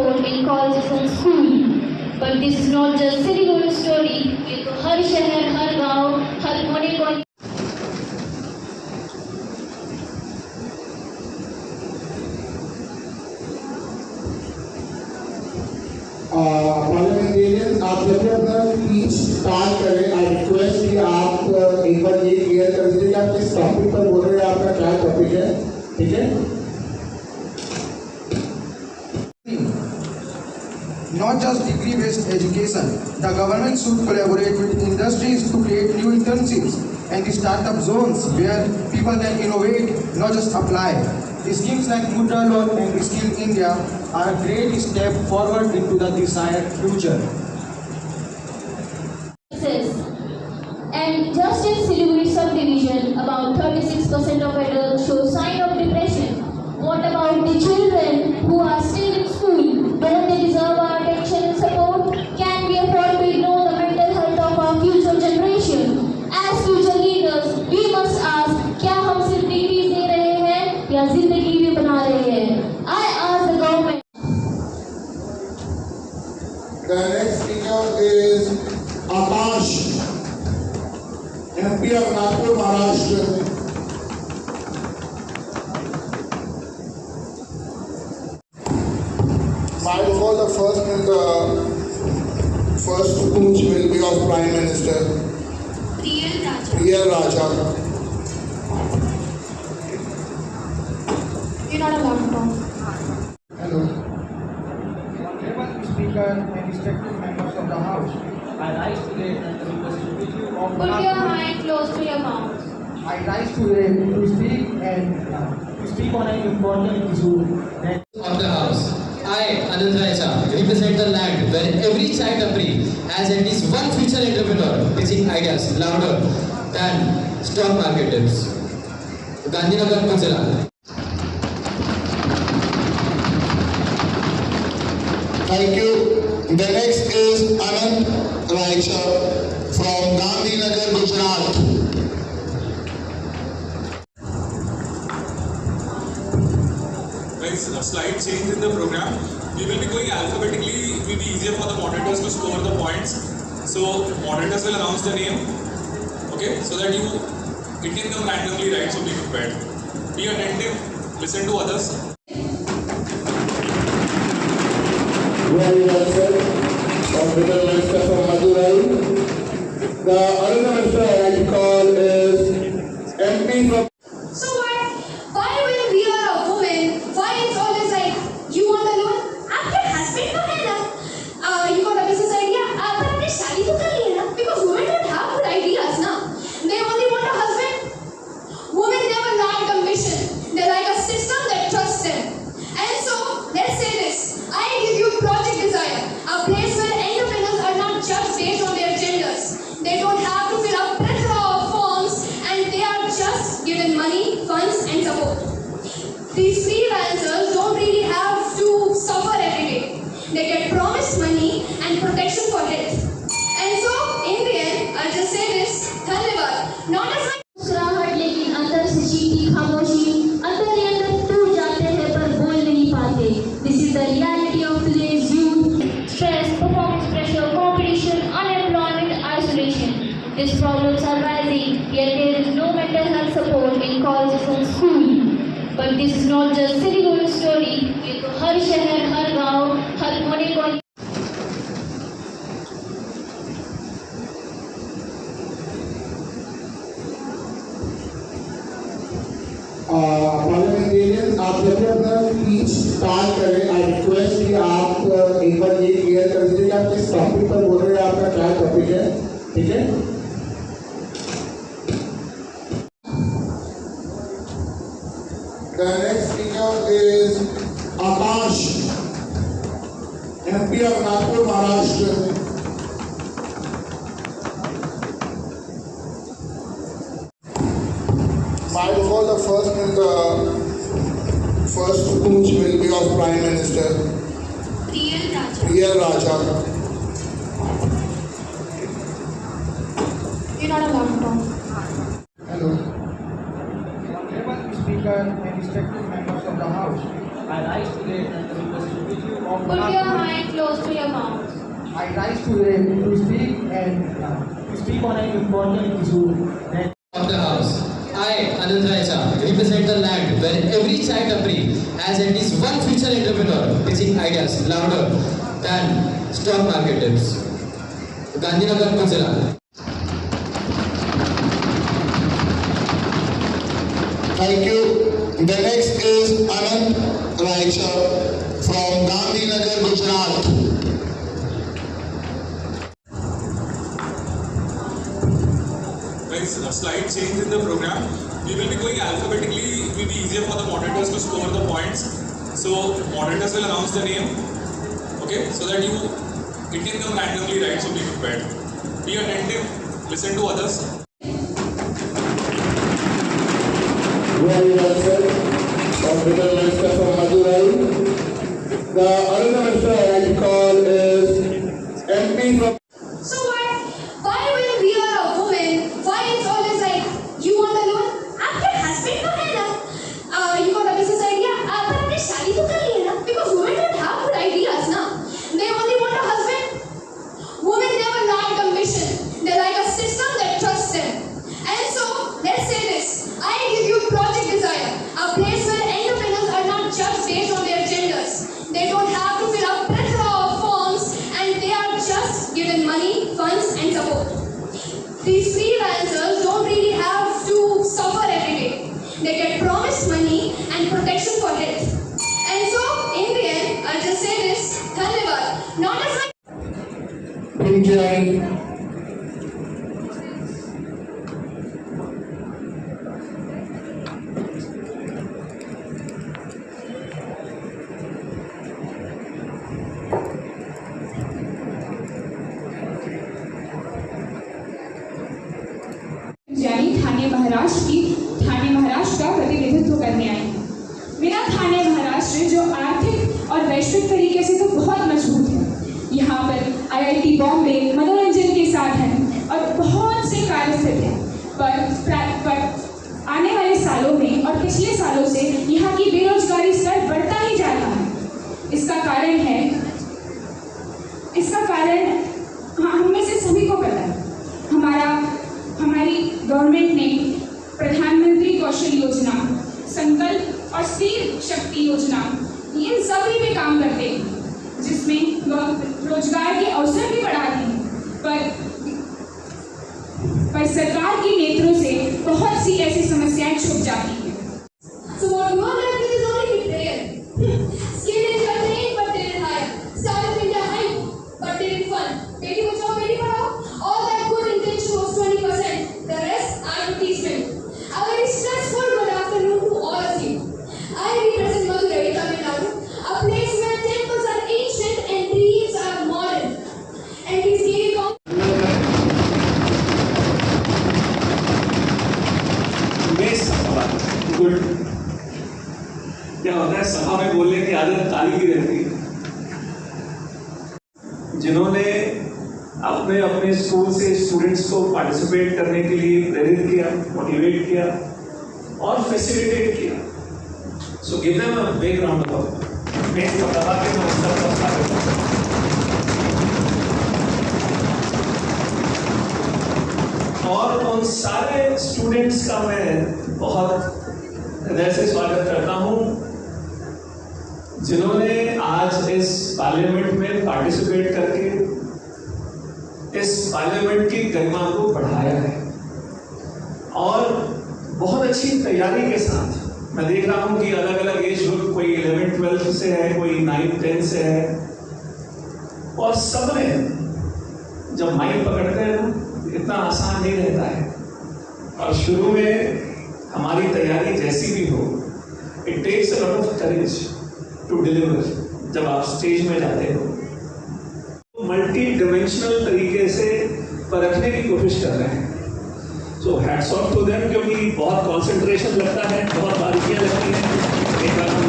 support in colleges and school. But this is not just Siliguri story. ये तो हर शहर, हर गांव, हर कोने कोने पार्लियामेंटेरियन आप जब भी अपना स्पीच स्टार्ट करें, आई रिक्वेस्ट कि आप एक बार ये क्लियर कर दीजिए कि आप किस टॉपिक पर बोल रहे हैं, आपका क्या टॉपिक है, ठीक है? Not just degree-based education, the government should collaborate with industries to create new internships and startup zones where people can innovate, not just apply. Schemes like Mudra Loan and Skill India are a great step forward into the desired future. And just in Siliguri subdivision, about 36% of adults show sign of depression. What about the children who are still in school? Don't they deserve our attention and support? Can we afford to ignore the mental health of our future generation? As future leaders, we must ask, क्या हम सिर्फ degrees दे रहे हैं या जिंदगी भी बना रहे हैं? I ask the government. The next speaker is Akash, MP of Nagpur, Maharashtra. By default, the first speech will be of Prime Minister P.L. Raja. You're not allowed to talk. Hello. Honorable Speaker and respected members of the House, I rise today and request you of Put your hand close to your mouth. I rise today to speak on an important issue of the House. I, Anand Rai Shah, represent the land where every chai tapri has at least one future entrepreneur pitching ideas louder than stock market tips. Gandhinagar, Gujarat. Thank you. The next is Anand Rai Shah from Gandhinagar, Gujarat. A slight change in the program. We will be going alphabetically. It will be easier for the moderators to score the points. So moderators will announce the name, okay? So that it can come randomly, right? So be prepared. Be attentive. Listen to others. Very well said. Honorable Minister from Madurai. The other minister I like to call is MP from. So why when we are a woman, why it's always like you want a loan? आपके husband तो है ना? You got a business idea? पर आपने शादी तो कर ली है ना? Because women don't have good ideas ना. They only want a husband. Women never lack ambition. They like a system that trusts them. And so let's say this. I give you Project Desire, a place where entrepreneurs are not judged based on their genders. They don't have to fill up plethora of forms, and they are just given money, funds, and support. These freelancers don't really have to suffer every day. They get promised money and protection for health. And so, in the end, I'll just say this: Dhanyavad. Not as मुस्कुराहट लेकिन अंदर से चीखी खामोशी, अंदर ही अंदर टूट जाते हैं पर बोल नहीं पाते. This is the reality of today's youth. Stress, performance pressure, competition, unemployment, isolation. These problems are rising, yet there is no mental health support in colleges and school. But this is not just Siliguri story. ये तो हर शहर, हर गांव, हर कोने कोने parliamentarian आप जब भी अपना स्पीच स्टार्ट करें, आई रिक्वेस्ट कि आप एक बार ये क्लियर कर दीजिए कि आप किस टॉपिक पर बोल रहे हैं, आपका क्या टॉपिक है, ठीक है? The next speaker is Akash, MP of Nagpur, Maharashtra. By default, the first speech will be of Prime Minister P.L. Raja. You're not allowed to talk. Hello. Honorable Speaker and respected members of the House, I rise today and request you of Put your your hand close to your mouth. I rise today to speak on an important issue. Of the house. I, Anand Raja, represent the land where every chai tapri has at least one future entrepreneur pitching ideas louder than stock market tips. Gandhinagar, Gujarat. Thank you. The next is Anand Raja from Gandhinagar, Gujarat. Guys, a slight change in the program. We will be going alphabetically. It will be easier for the moderators to score the points. So moderators will announce the name, okay? So that it can come randomly, right? So be prepared. Be attentive. Listen to others. Very well said. Honorable Minister from Madurai. The other minister I like to call is MP from. So why when we are a woman, why it's always like you want a loan? आपके husband तो है ना? You got a business idea? पर आपने शादी तो कर ली है ना? Because women don't have good ideas ना. They only want a husband. Women never like a mission. They like a system that trusts them. And so let's say this. I give you Project Desire, a place where entrepreneurs are not judged based on their genders. They don't have to fill up plethora of forms, and they are just given money, funds, and support. These freelancers don't really have to suffer every day. They get promised money and protection for health. And so, in the end, I'll just say this: Dhanyavad. Not as my Pinjai. यानी ठाणे महाराष्ट्र का प्रतिनिधित्व करने आई हूँ। मेरा ठाणे महाराष्ट्र जो आर्थिक और वैश्विक तरीके से तो बहुत मजबूत है। यहाँ पर IIT बॉम्बे, मनोरंजन के साधन और बहुत से कार्य स्थित हैं। पर आने वाले सालों में और पिछले सालों से यहाँ की बेरोजगारी स्तर बढ़ता ही जा रहा है। इसका कारण हम में से सभी को पता है। हमारी गवर्नमेंट ने प्रधानमंत्री कौशल योजना, संकल्प और स्त्री शक्ति योजना, इन सभी पे काम करते हैं, जिसमें रोजगार के अवसर भी बढ़ाते हैं। पर सरकार के नेत्रों से बहुत सी ऐसी समस्याएं छुप जाती हैं। So what you are left with is only betrayal. Skill India trained but didn't hire. Startup India hype but didn't fund. Beti Bachao Beti Padhao. All that good intention was 20%. The rest advertisement. A very stressful good afternoon to all of you. I represent Madurai, Tamil Nadu, a place where temples are ancient and dreams are modern. And these daily good. क्या होता है, सभा में बोलने की आदत ताली की रहती है। जिन्होंने अपने अपने स्कूल से स्टूडेंट्स को पार्टिसिपेट करने के लिए प्रेरित किया, मोटिवेट किया और फैसिलिटेट किया, so give them a big round of applause. मैं इसको दबा के नमस्कार का स्वागत करता हूं। और उन सारे स्टूडेंट्स का मैं बहुत हृदय से स्वागत करता हूं जिन्होंने आज इस पार्लियामेंट में पार्टिसिपेट करके इस पार्लियामेंट की गरिमा को बढ़ाया है और बहुत अच्छी तैयारी के साथ। मैं देख रहा हूं कि अलग अलग एज ग्रुप, कोई 11-12 से है, कोई 9-10 से है, और सब ने जब माइक पकड़ते हैं ना, इतना आसान नहीं रहता है। और शुरू में हमारी तैयारी जैसी भी हो, it takes a lot of courage to deliver. जब आप स्टेज में जाते हो मल्टी डिमेंशनल तरीके से परखने की कोशिश कर रहे हैं। So hats off to them, क्योंकि बहुत कंसंट्रेशन लगता है, बहुत बारीकियां लगती हैं। एक बार हम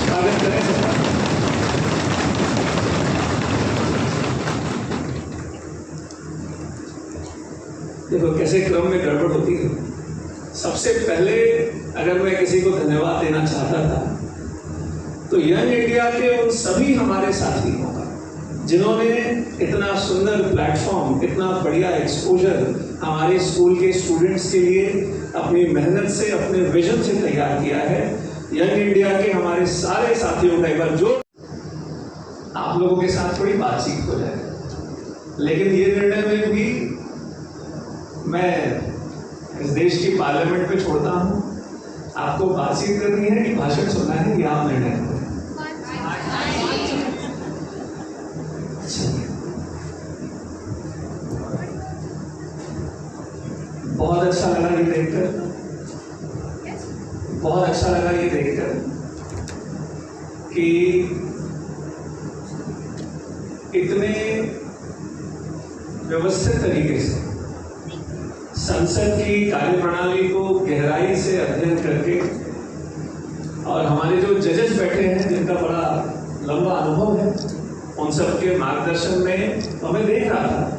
स्वागत करें सबका। देखो कैसे क्रम में गड़बड़ होती है। सबसे पहले अगर मैं किसी को धन्यवाद देना चाहता था तो यंग इंडिया के उन सभी हमारे साथियों का जिन्होंने इतना सुंदर प्लेटफॉर्म, इतना बढ़िया एक्सपोजर हमारे स्कूल के स्टूडेंट्स के लिए अपनी मेहनत से, अपने विजन से तैयार किया है। यंग इंडिया के हमारे सारे साथियों का एक बार जो आप लोगों के साथ थोड़ी बातचीत हो जाए, लेकिन ये निर्णय में भी मैं इस देश की पार्लियामेंट पे छोड़ता हूं। आपको बातचीत करनी है कि भाषण सुनना है, ये आप निर्णय करें। बहुत अच्छा लगा ये देखकर, बहुत अच्छा लगा ये देखकर कि इतने व्यवस्थित तरीके से संसद की कार्यप्रणाली को गहराई से अध्ययन करके, और हमारे जो जजेस बैठे हैं जिनका बड़ा लंबा अनुभव है, उन सबके मार्गदर्शन में तो मैं देख रहा था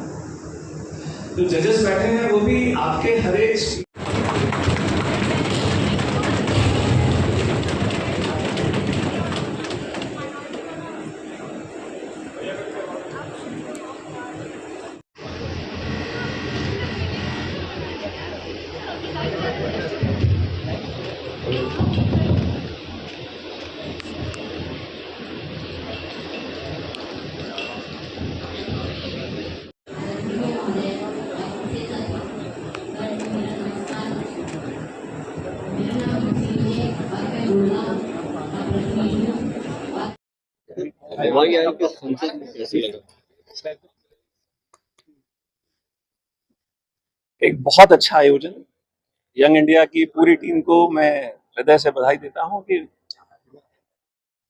जो जजेस बैठे हैं वो भी आपके हर एक एक बहुत अच्छा आयोजन। यंग इंडिया की पूरी टीम को मैं हृदय से बधाई देता हूं कि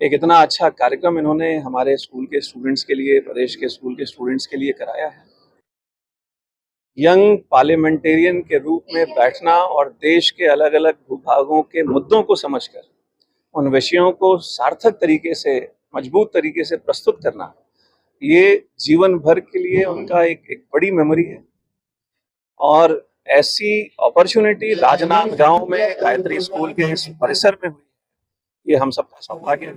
एक इतना अच्छा कार्यक्रम इन्होंने हमारे स्कूल के स्टूडेंट्स के लिए, प्रदेश के स्कूल के स्टूडेंट्स के लिए कराया है। यंग पार्लियामेंटेरियन के रूप में बैठना और देश के अलग अलग भूभागों के मुद्दों को समझकर उन विषयों को सार्थक तरीके से, मजबूत तरीके से प्रस्तुत करना, ये जीवन भर के लिए उनका एक बड़ी मेमोरी है। और ऐसी अपॉर्चुनिटी राजनांदगांव में गायत्री स्कूल के इस परिसर में हुई, ये हम सबका सौभाग्य है।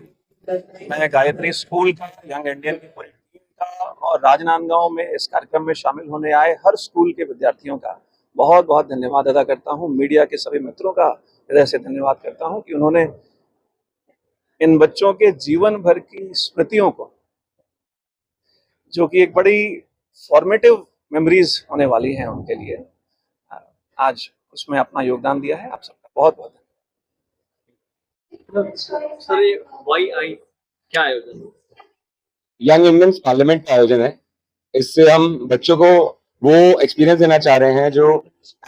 मैं गायत्री स्कूल का, यंग इंडियन की पूरी टीम का और राजनांदगांव में इस कार्यक्रम में शामिल होने आए हर स्कूल के विद्यार्थियों का बहुत बहुत धन्यवाद अदा करता हूँ। मीडिया के सभी मित्रों का हृदय से धन्यवाद करता हूँ कि उन्होंने इन बच्चों के जीवन भर की स्मृतियों को, जो कि एक बड़ी फॉर्मेटिव मेमोरीज होने वाली हैं उनके लिए, आज उसमें अपना योगदान दिया है। आप सबका बहुत बहुत धन्यवाद। सर, ये YI क्या आयोजन? यंग इंडियंस पार्लियामेंट का आयोजन है। इससे हम बच्चों को वो एक्सपीरियंस देना चाह रहे हैं जो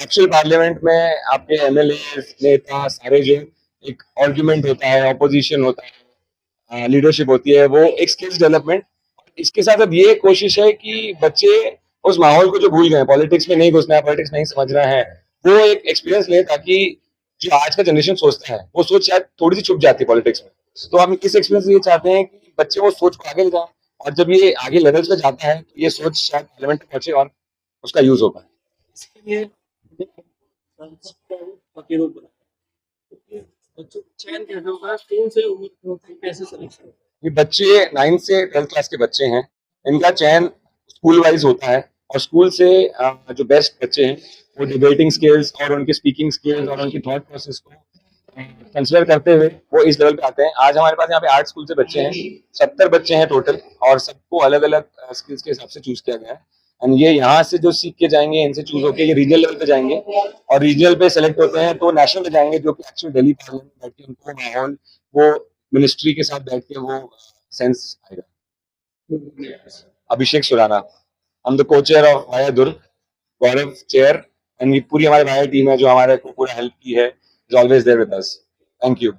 एक्चुअल पार्लियामेंट में आपके एमएलए, नेता सारे जो एक आर्गुमेंट होता है, ऑपोजिशन होता है, लीडरशिप होती है, वो एक स्किल्स डेवलपमेंट। इसके साथ अब ये कोशिश है कि बच्चे उस माहौल को जो भूल गए, पॉलिटिक्स में नहीं घुसना है, पॉलिटिक्स नहीं समझना है, वो एक एक्सपीरियंस ले, ताकि जो आज का जनरेशन सोचता है वो सोच शायद थोड़ी सी छुप जाती है पॉलिटिक्स में। तो हम इस एक्सपीरियंस ये चाहते हैं कि बच्चे वो सोच को आगे ले जाए, और जब ये आगे लेवल्स पे जाता है तो ये सोच शायद पार्लियामेंट तक पहुंचे और उसका यूज हो पाए। इसके लिए बच्चों को चयन कैसे होगा, कौन से उम्र कैसे सिलेक्शन? ये बच्चे 9th से 12th क्लास के बच्चे हैं, इनका चयन स्कूल वाइज होता है, और स्कूल से जो बेस्ट बच्चे हैं वो डिबेटिंग स्किल्स और उनकी स्पीकिंग स्किल्स और उनकी थॉट प्रोसेस को कंसिडर करते हुए वो इस लेवल पे आते हैं। आज हमारे पास यहाँ पे 8 स्कूल से बच्चे हैं, 70 बच्चे हैं टोटल, और सबको अलग अलग स्किल्स के हिसाब से चूज किया गया है। एंड ये यहाँ से जो सीख के जाएंगे, इनसे चूज होके ये रीजनल लेवल पे जाएंगे, और रीजनल पे सेलेक्ट होते हैं तो नेशनल पे जाएंगे, जो कि एक्चुअली दिल्ली पार्लियामेंट में बैठ के उनको माहौल, वो मिनिस्ट्री के साथ बैठ के वो सेंस आएगा। अभिषेक सुराना, हम द को-चेयर ऑफ वाया दुर्ग, गौरव चेयर, एंड पूरी हमारी वाया टीम है जो हमारे को पूरा हेल्प की है, is always there with us. Thank you.